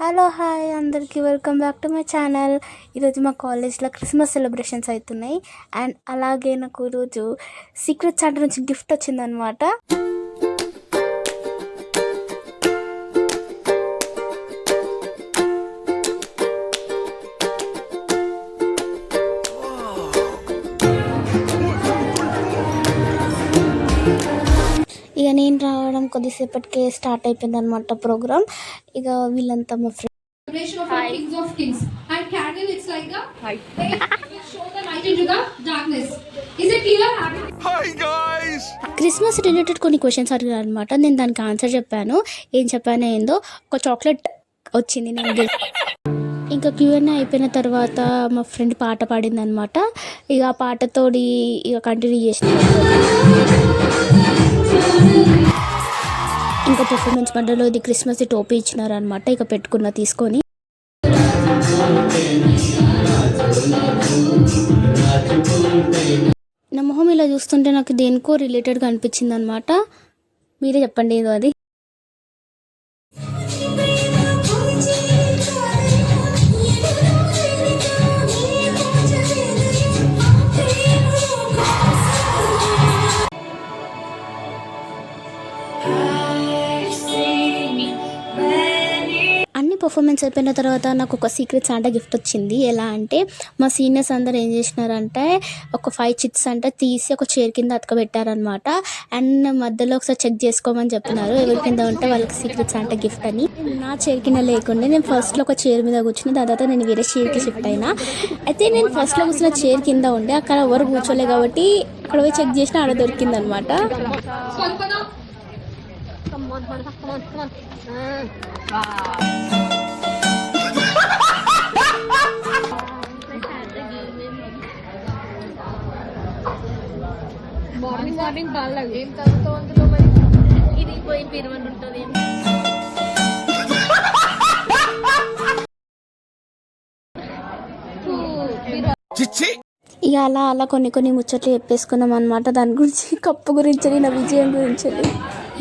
Hello hi అందరికీ welcome back to my channel. ఈరోజు మా కాలేజ్లో క్రిస్మస్ సెలబ్రేషన్స్ అవుతున్నాయి. అండ్ అలాగే నాకు ఈరోజు సీక్రెట్ సాంటా నుంచి గిఫ్ట్ వచ్చిందనమాట. ఇక నేను రావడం కొద్దిసేపటికే స్టార్ట్ అయిపోయింది అనమాట ప్రోగ్రామ్. ఇక వీళ్ళంతా మా ఫ్రెండ్స్. క్రిస్మస్ రిలేటెడ్ కొన్ని క్వశ్చన్స్ అడిగారు అనమాట. నేను దానికి ఆన్సర్ చెప్పాను. ఏం చెప్పానో ఏందో ఒక చాక్లెట్ వచ్చింది నేను. ఇంకా Q&A అయిపోయిన తర్వాత మా ఫ్రెండ్ పాట పాడింది అనమాట. ఇక ఆ పాటతోడి ఇక కంటిన్యూ చేసిన. ఇంకా పర్ఫార్మెన్స్ మధ్యలో ఇది క్రిస్మస్ టోపీ ఇచ్చినారనమాట. ఇక పెట్టుకున్న తీసుకొని నా మొహం ఇలా చూస్తుంటే నాకు దేనికో రిలేటెడ్గా అనిపించింది అనమాట. మీరే చెప్పండి ఏదో అది. పర్ఫార్మెన్స్ అయిపోయిన తర్వాత నాకు ఒక సీక్రెట్ సాంటా గిఫ్ట్ వచ్చింది. ఎలా అంటే మా సీనియర్స్ అందరూ ఏం చేసినారంటే ఒక 5 చిట్స్ అంటే తీసి ఒక చైర్ కింద అతకబెట్టారనమాట. అండ్ మధ్యలో ఒకసారి చెక్ చేసుకోమని చెప్పినారు. ఎవరి కింద ఉంటే వాళ్ళకి సీక్రెట్ సాంటా గిఫ్ట్ అని. నా చైర్ కింద లేకుండా నేను ఫస్ట్లో ఒక చైర్ మీద కూర్చుని దాని తర్వాత నేను వేరే చైర్కి షిఫ్ట్ అయినా. అయితే నేను ఫస్ట్లో కూర్చున్న చైర్ కింద ఉండే అక్కడ ఎవరు కూర్చోలే కాబట్టి అక్కడ పోయి చెక్ చేసినా ఆడ దొరికింది అనమాట. మార్నింగ్ బాగా ఏం తగ్గుతావు అందులో మరి ఇది పోయి పిరువని ఉంటుంది. ఇక అలా కొన్ని ముచ్చట్లు చెప్పేసుకున్నాం అనమాట. దాని గురించి కప్పు గురించి నా విజయం గురించి.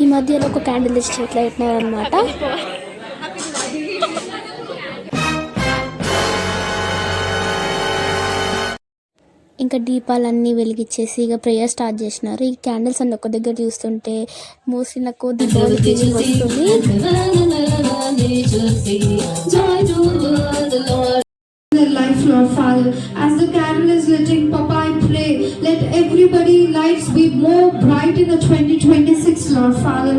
ఈ మధ్యలో ఒక క్యాండిల్ ఇచ్చి ఇట్లా పెట్టినారనమాట. ఇంకా దీపాలన్నీ వెలిగించేసి ఇక ప్రేయర్ స్టార్ట్ చేసినారు. ఈ క్యాండిల్స్ అన్ని ఒక దగ్గర చూస్తుంటే మోస్ట్లీ నాకు దీపావళి ఫీలింగ్ వస్తుంది. Life, Lord Father, as the candle is letting Papa, I pray, let everybody lights be more bright in the 2026, Lord Father.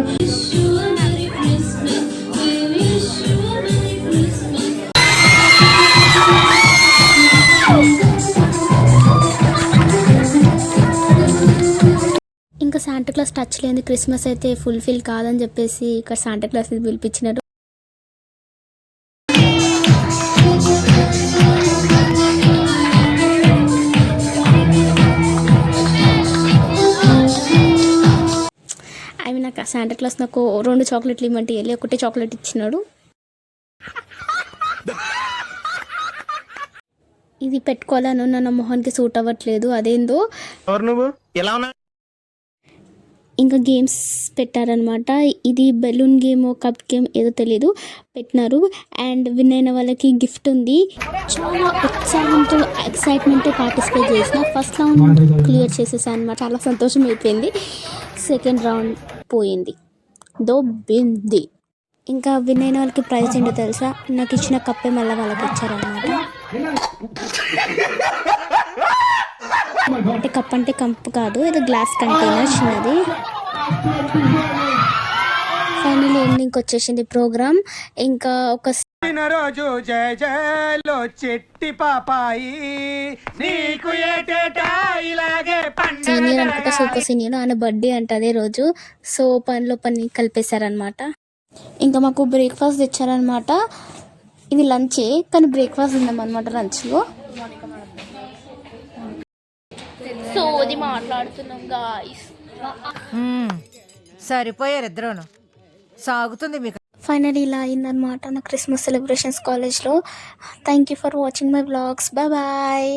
ఇంకా శాంటా క్లాస్ టచ్ లేని క్రిస్మస్ అయితే ఫుల్ఫిల్ కాదని చెప్పేసి ఇక్కడ శాంటా క్లాస్ పిలిపించినారు. నాకు శాంటా క్లాస్ నాకు 2 చాక్లెట్లు ఇవ్వమంటే వెళ్ళి ఒకటే చాక్లెట్ ఇచ్చినాడు. ఇది పెట్టుకోవాలను నా మొహానికి సూట్ అవ్వట్లేదు. అదేందో ఇంకా గేమ్స్ పెట్టారనమాట. ఇది బెలూన్ గేమ్ కప్ గేమ్ ఏదో తెలీదు పెట్టినారు. అండ్ విన్ అయిన వాళ్ళకి గిఫ్ట్ ఉంది. చాలా ఉత్సాహంతో ఎక్సైట్మెంట్తో పార్టిసిపేట్ చేసిన. ఫస్ట్ రౌండ్ క్లియర్ చేసేసాను అనమాట. చాలా సంతోషం అయిపోయింది. సెకండ్ రౌండ్ పోయింది దొబ్బింది. ఇంకా విన్ అయిన వాళ్ళకి ప్రైజ్ ఏంటో తెలుసా? నాకు ఇచ్చిన కప్పే మళ్ళీ వాళ్ళకి ఇచ్చారనమాట. అంటే కప్ అంటే కప్పు కాదు, ఏదో గ్లాస్ కంటైనర్ చిన్నది. ఫైనల్ ఎండింగ్ వచ్చేసింది ప్రోగ్రామ్. ఇంకా ఒక రోజు జయ జయలో చెట్టి పాపాయి సీనియర్ అనుకుంటా, సూపర్ సీనియర్ ఆయన బర్త్డే అంట అదే రోజు. సో పనిలో పని కలిపేశారనమాట. ఇంకా మాకు బ్రేక్ఫాస్ట్ తెచ్చారనమాట. ఇది లంచే కానీ బ్రేక్ఫాస్ట్ ఉందామన్నమాట లంచ్లో. సో అది మాట్లాడుతున్నాం గాయ్స్. సరిపోయారు ఇద్దరును. సాగుతుంది మీకు. ఫైనల్ ఇలా అయిందనమాట నా క్రిస్మస్ సెలబ్రేషన్స్ కాలేజ్లో. Thank you for watching my vlogs. Bye.